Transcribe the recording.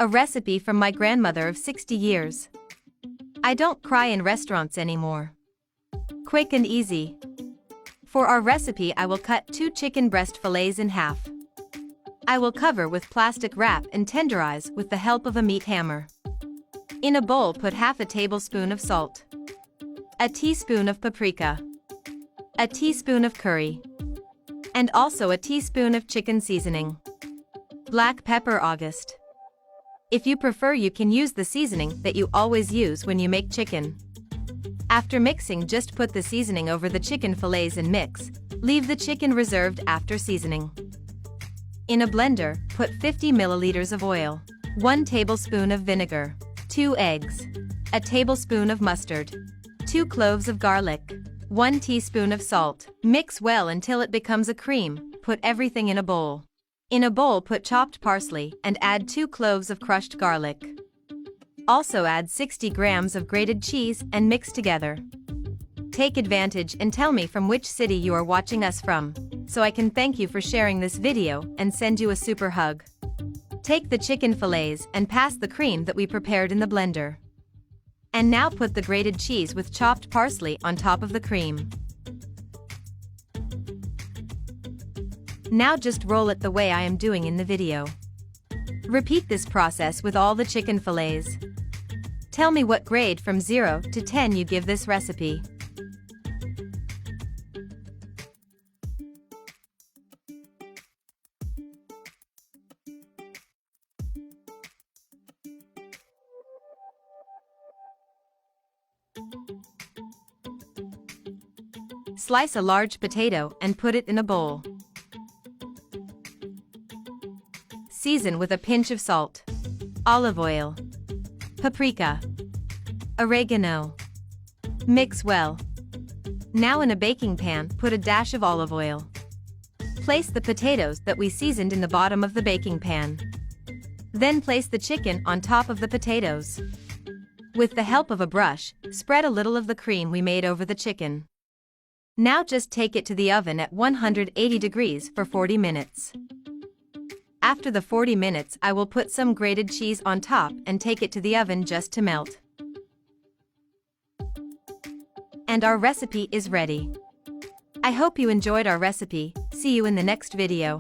A recipe from my grandmother of 60 years. I don't cry in restaurants anymore. Quick and easy. For our recipe, I will cut 2 chicken breast fillets in half. I will cover with plastic wrap and tenderize with the help of a meat hammer. In a bowl, put half a tablespoon of salt, a teaspoon of paprika, a teaspoon of curry, and also a teaspoon of chicken seasoning. Black pepper August. If you prefer, you can use the seasoning that you always use when you make chicken. After mixing, just put the seasoning over the chicken fillets and mix. Leave the chicken reserved after seasoning. In a blender, put 50 milliliters of oil, 1 tablespoon of vinegar, 2 eggs, a tablespoon of mustard, 2 cloves of garlic, 1 teaspoon of salt. Mix well until it becomes a cream. Put everything in a bowl. In a bowl, put chopped parsley and add 2 cloves of crushed garlic. Also add 60 grams of grated cheese and mix together. Take advantage and tell me from which city you are watching us from, so I can thank you for sharing this video and send you a super hug. Take the chicken fillets and pass the cream that we prepared in the blender. And now put the grated cheese with chopped parsley on top of the cream. Now just roll it the way I am doing in the video. Repeat this process with all the chicken fillets. Tell me what grade from 0 to 10 you give this recipe. Slice a large potato and put it in a bowl. Season with a pinch of salt, olive oil, paprika, oregano. Mix well. Now in a baking pan, put a dash of olive oil. Place the potatoes that we seasoned in the bottom of the baking pan. Then place the chicken on top of the potatoes. With the help of a brush, spread a little of the cream we made over the chicken. Now just take it to the oven at 180 degrees for 40 minutes. After the 40 minutes, I will put some grated cheese on top and take it to the oven just to melt. And our recipe is ready. I hope you enjoyed our recipe. See you in the next video.